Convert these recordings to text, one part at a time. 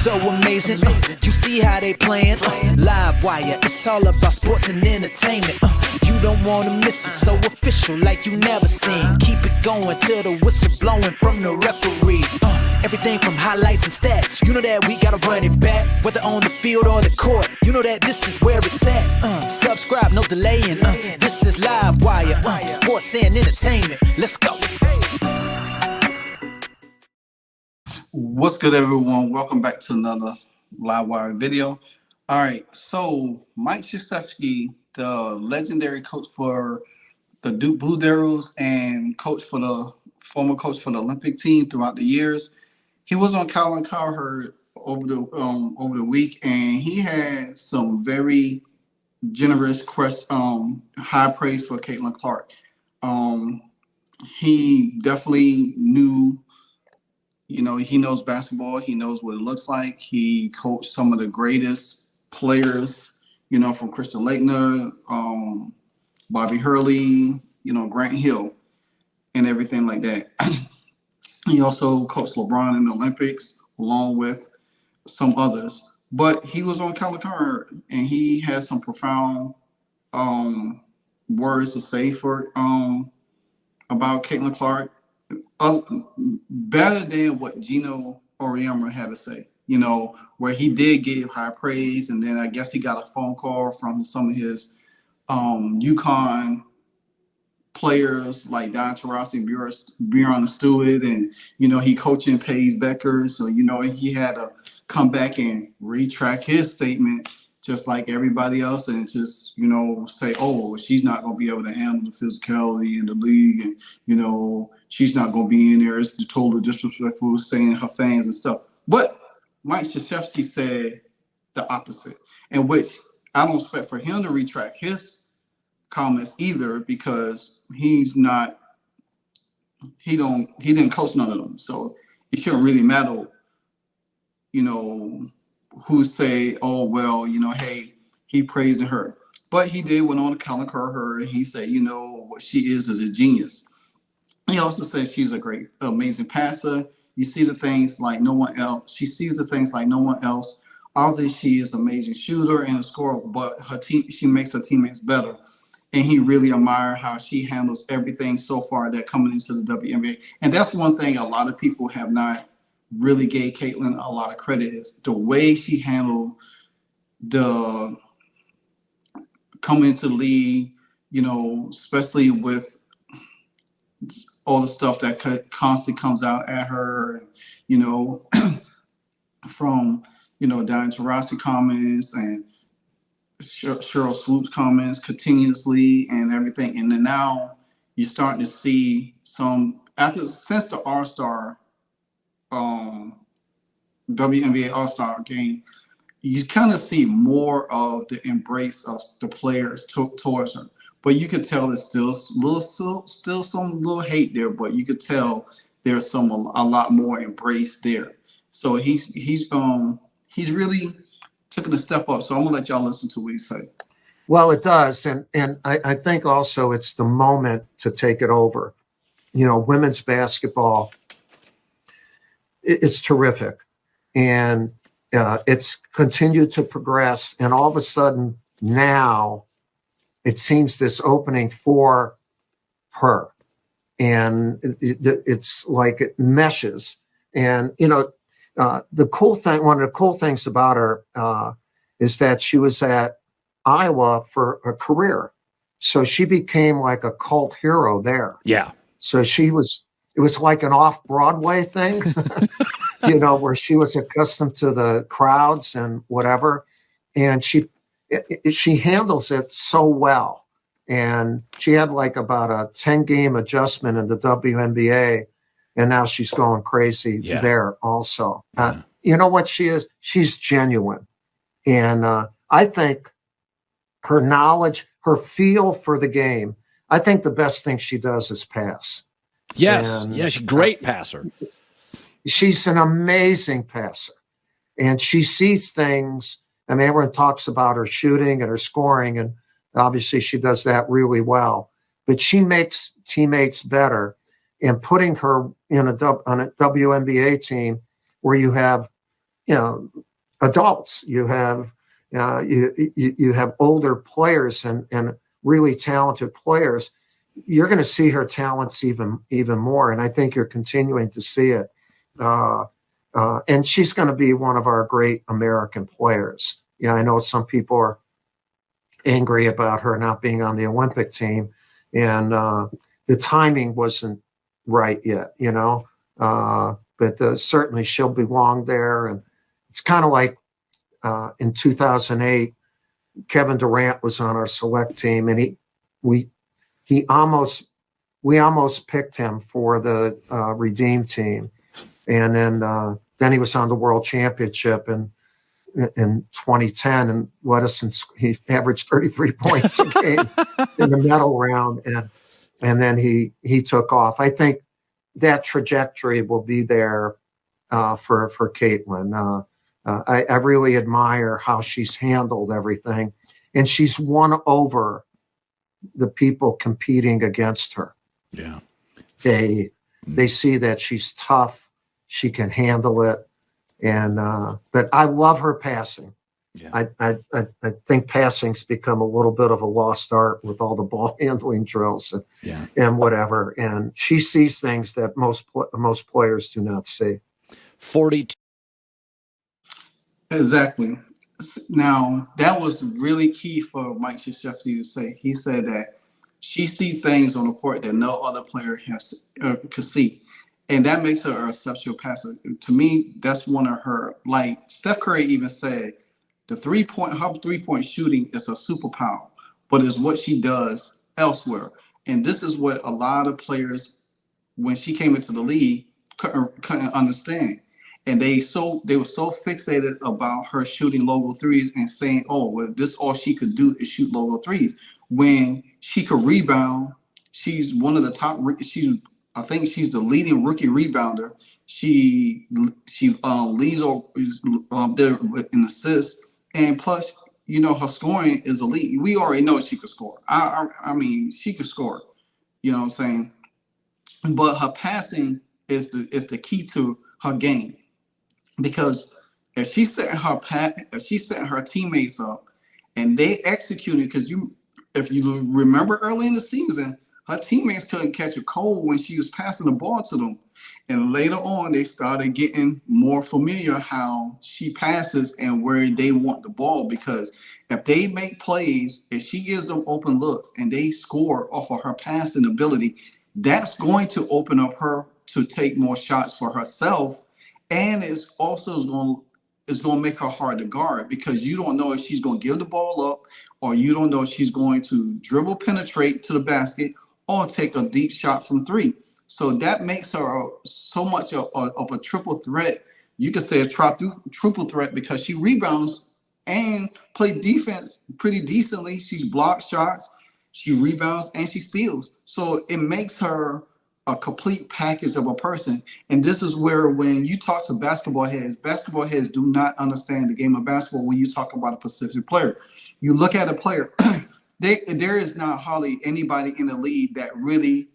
so amazing. You see how they playing? Live wire, it's all about sports and entertainment. You don't wanna miss it, so official like you never seen. Keep it going till the whistle blowing from the referee. Everything from highlights and stats, you know that we gotta run it back. Whether on the field or the court, you know that this is where it's at. Subscribe, no delaying. This is Live Wire, sports and entertainment. Let's go. What's good, everyone? Welcome back to another Live Wire video. All right, so Mike Krzyzewski, the legendary coach for the Duke Blue Devils and former coach for the Olympic team throughout the years, he was on Colin Cowherd over the week, and he had some very generous high praise for Caitlin Clark. He definitely knew. He knows basketball. He knows what it looks like. He coached some of the greatest players, from Kristen Laettner, Bobby Hurley, Grant Hill, and everything like that. He also coached LeBron in the Olympics, along with some others. But he was on Colin Cowherd, and he has some profound words to say about Caitlin Clark. Better than what Gino Auriemma had to say, where he did give high praise, and then I guess he got a phone call from some of his UConn players like Don Taurasi, Bjorn Stewart, and he coaching Paige Becker, so he had to come back and retract his statement just like everybody else, and just say, oh, she's not going to be able to handle the physicality in the league, and she's not going to be in there. It's totally disrespectful, saying her fans and stuff. But Mike Krzyzewski said the opposite, in which I don't expect for him to retract his comments either, because he didn't coach none of them, so it shouldn't really matter, who say, oh, well, hey, he praising her. But he did went on to Colin Cowherd, and he said, what she is a genius. He also said she's a great, amazing passer. You see the things like no one else. She sees the things like no one else. Obviously, she is an amazing shooter and a scorer, but she makes her teammates better. And he really admired how she handles everything so far that coming into the WNBA. And that's one thing a lot of people have not really gave Caitlin a lot of credit, is the way she handled the coming into the league, especially with all the stuff that constantly comes out at her, from, Diane Taurasi comments and Cheryl Swoop's comments continuously and everything. And then now you're starting to see since the All-Star WNBA All-Star game, you kind of see more of the embrace of the players towards her. But you could tell there's still some little hate there, but you could tell there's a lot more embrace there. So he's really taking a step up. So I'm gonna let y'all listen to what he say. Well, it does, and I think also it's the moment to take it over. Women's basketball is terrific, and it's continued to progress, and all of a sudden now it seems this opening for her, and it's like it meshes. And one of the cool things about her is that she was at Iowa for a career, so she became like a cult hero there. Yeah. So it was like an off-Broadway thing, where she was accustomed to the crowds and whatever. And she handles it so well. And she had like about a 10-game adjustment in the WNBA, and now she's going crazy there also. You know what she is? She's genuine. And I think her knowledge, her feel for the game, I think the best thing she does is pass. Yes, she's a great passer. She's an amazing passer. And she sees things. I mean, everyone talks about her shooting and her scoring, and obviously she does that really well. But she makes teammates better. And putting her on a WNBA team where you have adults. You have you have older players and really talented players. You're going to see her talents even more, and I think you're continuing to see it. And she's going to be one of our great American players. I know some people are angry about her not being on the Olympic team, and the timing wasn't right yet, but certainly she'll belong there. And it's kind of like in 2008, Kevin Durant was on our select team, and we almost picked him for the Redeem team, and then he was on the World Championship in 2010 and led us he averaged 33 points a game in the medal round, and then he took off. I think that trajectory will be there for Caitlin. I really admire how she's handled everything, and she's won over the people competing against her. Yeah, they see that she's tough, she can handle it, and but I love her passing. Yeah. I think passing's become a little bit of a lost art with all the ball handling drills and whatever, and she sees things that most players do not see. 42. Exactly. Now, that was really key for Mike Krzyzewski to say. He said that she sees things on the court that no other player could see. And that makes her an exceptional passer. To me, that's one of her, like Steph Curry even said, her three-point shooting is a superpower, but it's what she does elsewhere. And this is what a lot of players, when she came into the league, couldn't understand. And they were so fixated about her shooting logo threes and saying, oh, well, this all she could do is shoot logo threes. When she could rebound, she's one of the top. I think she's the leading rookie rebounder. She leads there in assists, and plus, her scoring is elite. We already know she could score. I mean, she could score. You know what I'm saying? But her passing is the key to her game. Because if she's setting her teammates up and they executed, because if you remember early in the season, her teammates couldn't catch a cold when she was passing the ball to them. And later on, they started getting more familiar how she passes and where they want the ball. Because if they make plays, if she gives them open looks and they score off of her passing ability, that's going to open up her to take more shots for herself. And it's also going to make her hard to guard, because you don't know if she's going to give the ball up, or you don't know if she's going to dribble, penetrate to the basket, or take a deep shot from three. So that makes her so much of a triple threat. You could say a triple threat, because she rebounds and plays defense pretty decently. She's blocked shots, she rebounds, and she steals. So it makes her a complete package of a person. And this is where, when you talk to basketball heads do not understand the game of basketball. When you talk about a specific player, you look at a player, there is not hardly anybody in the league that really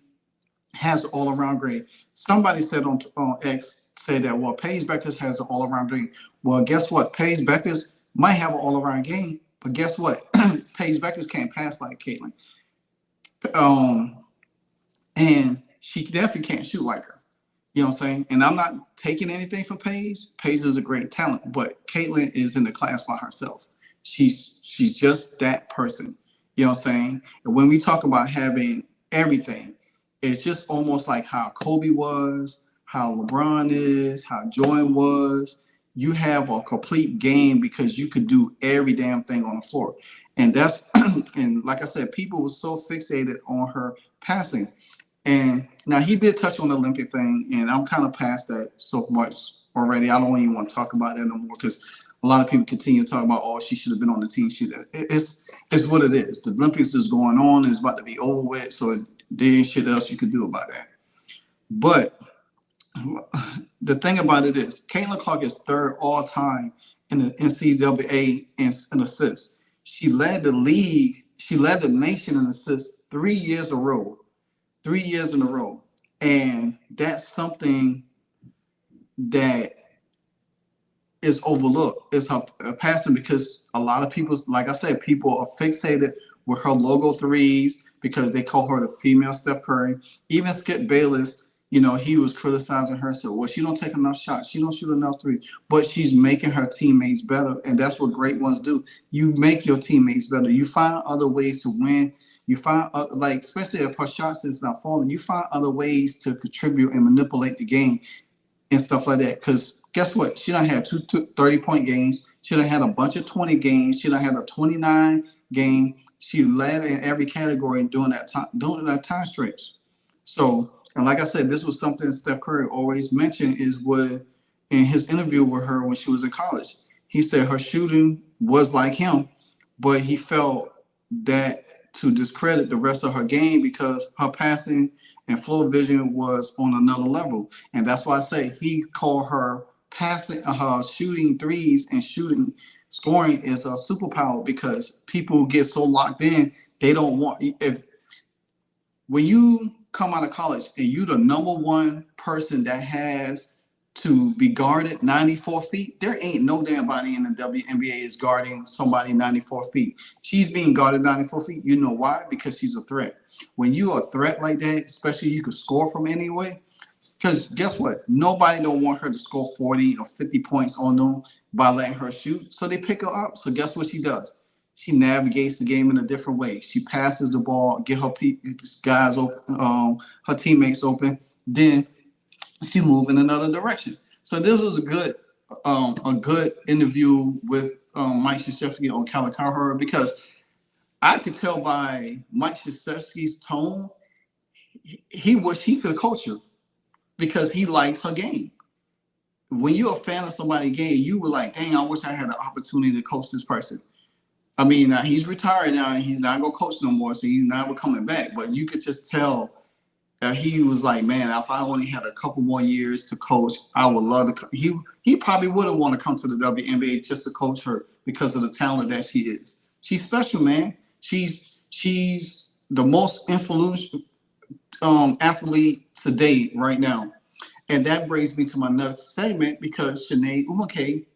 has an all-around grade. Somebody said on X, said that, well, Paige Beckers has an all-around grade. Well, guess what? Paige Beckers might have an all-around game, but guess what? Paige Beckers can't pass like Caitlin. And she definitely can't shoot like her. You know what I'm saying? And I'm not taking anything from Paige. Paige is a great talent, but Caitlin is in the class by herself. She's just that person. You know what I'm saying? And when we talk about having everything, it's just almost like how Kobe was, how LeBron is, how Jordan was. You have a complete game because you could do every damn thing on the floor. And that's and like I said, people were so fixated on her passing. And now he did touch on the Olympic thing, and I'm kind of past that so much already. I don't even want to talk about that no more, because a lot of people continue to talk about, oh, she should have been on the team. It's what it is. The Olympics is going on. It's about to be over with, so there ain't shit else you could do about that. But the thing about it is, Caitlin Clark is third all time in the NCAA in assists. She led the league. She led the nation in assists 3 years in a row. 3 years in a row. And that's something that is overlooked. It's her passing, because a lot of people, like I said, people are fixated with her logo threes because they call her the female Steph Curry. Even Skip Bayless, he was criticizing her. So, well, she don't take enough shots. She don't shoot enough threes. But she's making her teammates better, and that's what great ones do. You make your teammates better. You find other ways to win. You find, especially if her shots is not falling, you find other ways to contribute and manipulate the game and stuff like that. Because guess what? She done had two 30-point games. She done had a bunch of 20 games. She done had a 29 game. She led in every category during that time stretch. So, and like I said, this was something Steph Curry always mentioned, is what in his interview with her when she was in college. He said her shooting was like him, but he felt that to discredit the rest of her game because her passing and flow vision was on another level. And that's why I say he called her passing, her shooting threes and scoring is a superpower, because people get so locked in, they don't want, when you come out of college and you the number one person that has to be guarded 94 feet, there ain't no damn body in the WNBA is guarding somebody 94 feet. She's being guarded 94 feet. You know why? Because she's a threat. When you're a threat like that, especially you can score from anywhere, because guess what? Nobody don't want her to score 40 or 50 points on them by letting her shoot. So they pick her up. So guess what she does? She navigates the game in a different way. She passes the ball, get her guys open, her teammates open. Then she moves in another direction. So this was a good interview with Mike Krzyzewski on Calico, because I could tell by Mike Krzyzewski's tone, he wish he could coach her, because he likes her game. When you're a fan of somebody's game, you were like, dang, I wish I had an opportunity to coach this person. I mean, he's retired now and he's not going to coach no more, so he's never coming back. But you could just tell that he was like, man, if I only had a couple more years to coach, I would love to. He probably would have wanted to come to the WNBA just to coach her because of the talent that she is. She's special, man. She's the most influential athlete to date right now. And that brings me to my next segment, because Chiney Ogwumike,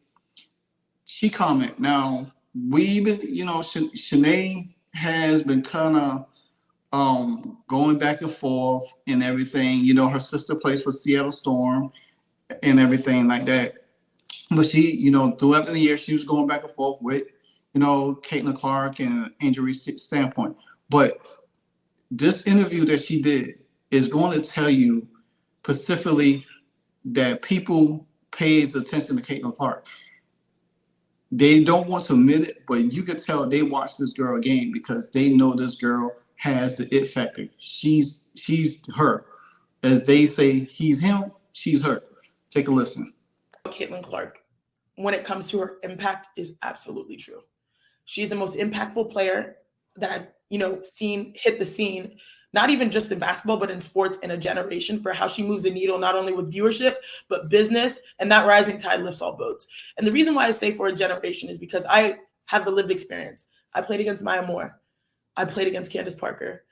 she comment. Now, Chiney has been kind of going back and forth and everything. Her sister plays for Seattle Storm and everything like that. But she, throughout the year, she was going back and forth with, Caitlin Clark and an injury standpoint. But this interview that she did is going to tell you specifically that people pays attention to Caitlin Clark. They don't want to admit it, but you could tell they watch this girl game because they know this girl has the it factor. She's her. As they say, he's him, she's her. Take a listen. Caitlin Clark, when it comes to her impact, is absolutely true. She's the most impactful player that I've seen hit the scene, not even just in basketball, but in sports in a generation, for how she moves the needle, not only with viewership, but business, and that rising tide lifts all boats. And the reason why I say for a generation is because I have the lived experience. I played against Maya Moore. I played against Candace Parker.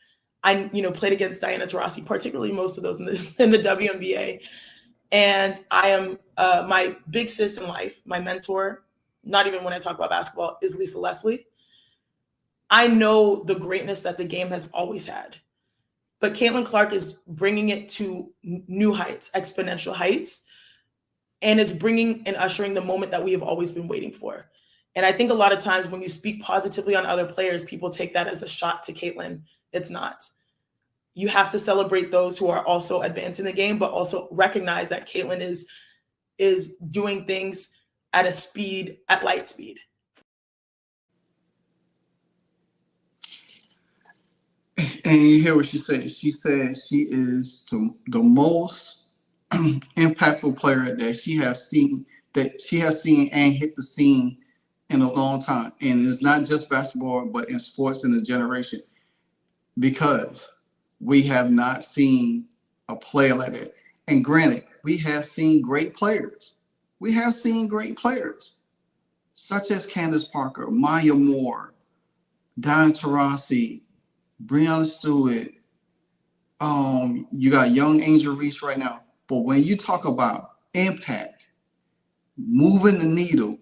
I, played against Diana Taurasi, particularly most of those in the WNBA. And I am my big sis in life, my mentor, not even when I talk about basketball, is Lisa Leslie. I know the greatness that the game has always had. But Caitlin Clark is bringing it to new heights, exponential heights, and it's bringing and ushering the moment that we have always been waiting for. And I think a lot of times when you speak positively on other players, people take that as a shot to Caitlin. It's not. You have to celebrate those who are also advancing the game, but also recognize that Caitlin is doing things at light speed. And you hear what she said. She said she is the most impactful player that she has seen and hit the scene in a long time. And it's not just basketball, but in sports in a generation, because we have not seen a player like that. And granted, we have seen great players. Such as Candace Parker, Maya Moore, Diana Taurasi, Breanna Stewart. You got young Angel Reese right now. But when you talk about impact, moving the needle,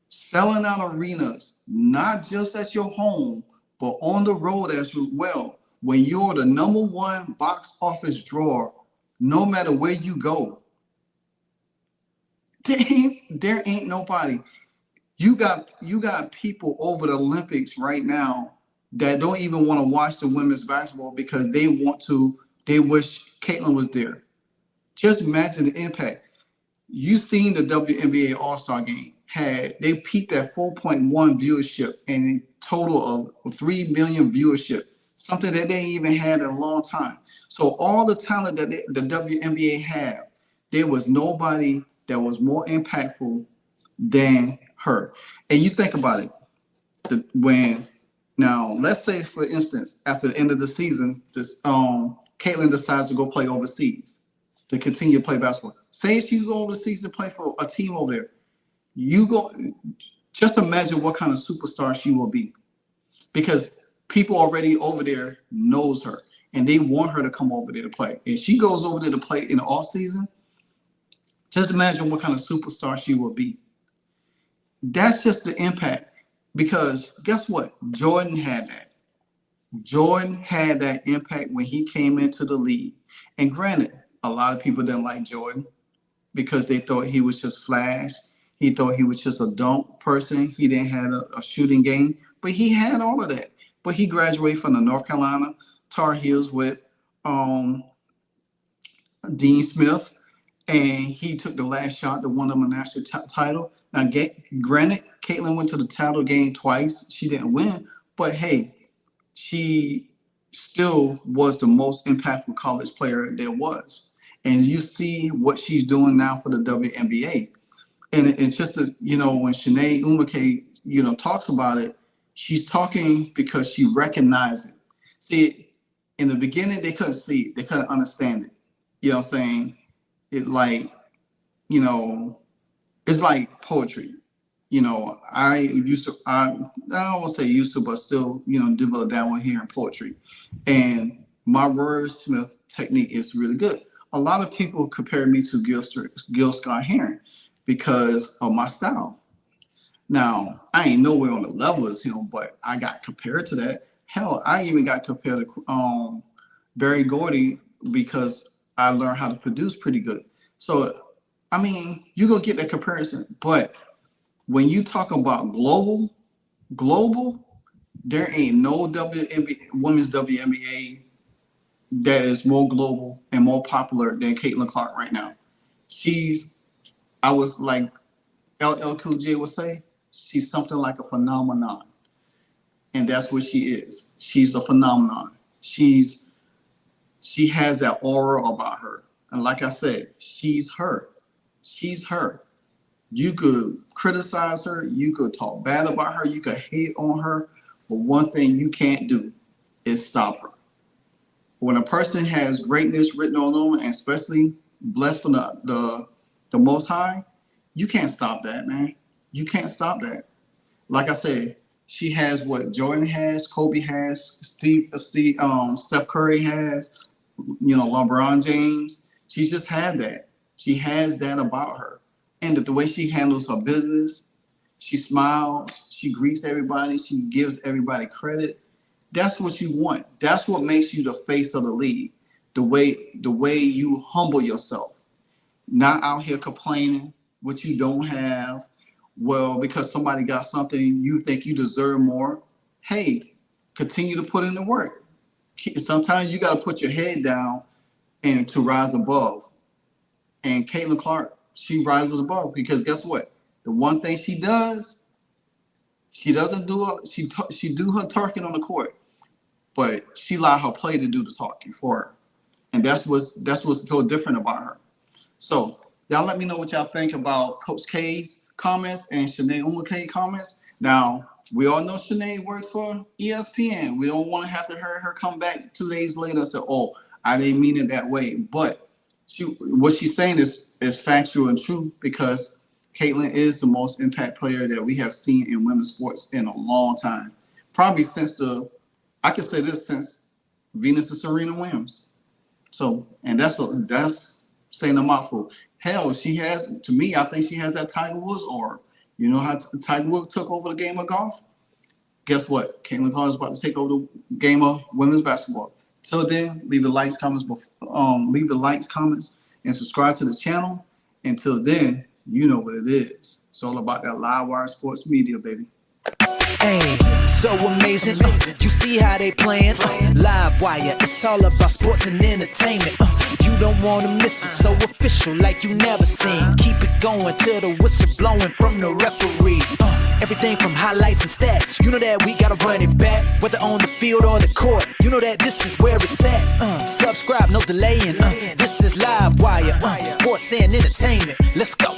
selling out arenas, not just at your home, but on the road as well. When you're the number one box office drawer, no matter where you go, there ain't nobody. You got people over the Olympics right now that don't even want to watch the women's basketball because they wish Caitlin was there. Just imagine the impact. You seen the WNBA All-Star game. They peaked at 4.1 viewership and a total of 3 million viewership, something that they even had in a long time. So all the talent that the WNBA had, there was nobody that was more impactful than her. And you think about it, now let's say, for instance, after the end of the season, Caitlin decides to go play overseas to continue to play basketball. Say she goes overseas to play for a team over there. Just imagine what kind of superstar she will be, because people already over there knows her and they want her to come over there to play. If she goes over there to play in the off season, just imagine what kind of superstar she will be. That's just the impact, because guess what? Jordan had that. Jordan had that impact when he came into the league. And granted, a lot of people didn't like Jordan because they thought he was just flash. He thought he was just a dunk person. He didn't have a shooting game, but he had all of that. But he graduated from the North Carolina Tar Heels with Dean Smith, and he took the last shot to win them a national title. Now, granted, Caitlin went to the title game twice. She didn't win, but hey, she still was the most impactful college player there was. And you see what she's doing now for the WNBA. And it's just, when Chiney Ogwumike, talks about it, she's talking because she recognized it. See, in the beginning, they couldn't see it. They couldn't understand it. You know what I'm saying? It's like poetry. I won't say used to, but still, dibble down with here in poetry. And my wordsmith technique is really good. A lot of people compare me to Gil Scott-Heron because of my style. Now, I ain't nowhere on the level as him, but I got compared to that. Hell, I even got compared to Barry Gordy because I learned how to produce pretty good. So, I mean, you're going to get that comparison. But when you talk about global, there ain't no women's WNBA that is more global and more popular than Caitlin Clark right now. I was like LL Cool J would say, she's something like a phenomenon. And that's what she is. She's a phenomenon. She has that aura about her. And like I said, she's her. She's her. You could criticize her. You could talk bad about her. You could hate on her. But one thing you can't do is stop her. When a person has greatness written on them, and especially blessed from the Most High, you can't stop that, man. You can't stop that. Like I said, she has what Jordan has, Kobe has, Steph Curry has, LeBron James. She just had that. She has that about her. And the way she handles her business, she smiles, she greets everybody, she gives everybody credit. That's what you want. That's what makes you the face of the league. The way you humble yourself. Not out here complaining what you don't have. Well, because somebody got something, you think you deserve more. Hey, continue to put in the work. Sometimes you got to put your head down and to rise above. And Caitlin Clark, she rises above because guess what? The one thing she does, she doesn't do she do her talking on the court, but she allow her play to do the talking for her. And that's what's so different about her. So y'all let me know what y'all think about Coach K's comments and Chiney Ogwumike comments. Now, we all know Chiney works for ESPN. We don't want to have to hear her come back 2 days later and say, oh, I didn't mean it that way. But what she's saying is factual and true because Caitlin is the most impact player that we have seen in women's sports in a long time. Probably since since Venus and Serena Williams. So, and that's saying a mouthful. Hell, she has, to me, I think she has that Tiger Woods aura. You know how Tiger Woods took over the game of golf? Guess what? Caitlin Clark is about to take over the game of women's basketball. Till then, leave the likes, comments, and subscribe to the channel. Until then, you know what it is. It's all about that live wire sports media, baby. Hey, so amazing. You see how they playing? Live wire, it's all about sports and entertainment. You don't want to miss it, so official like you never seen. Keep it going till the whistle blowing from the referee. Everything from highlights and stats. You know that we gotta run it back, whether on the field or the court. You know that this is where it's at. Subscribe, no delaying. This is Live Wire, sports and entertainment. Let's go.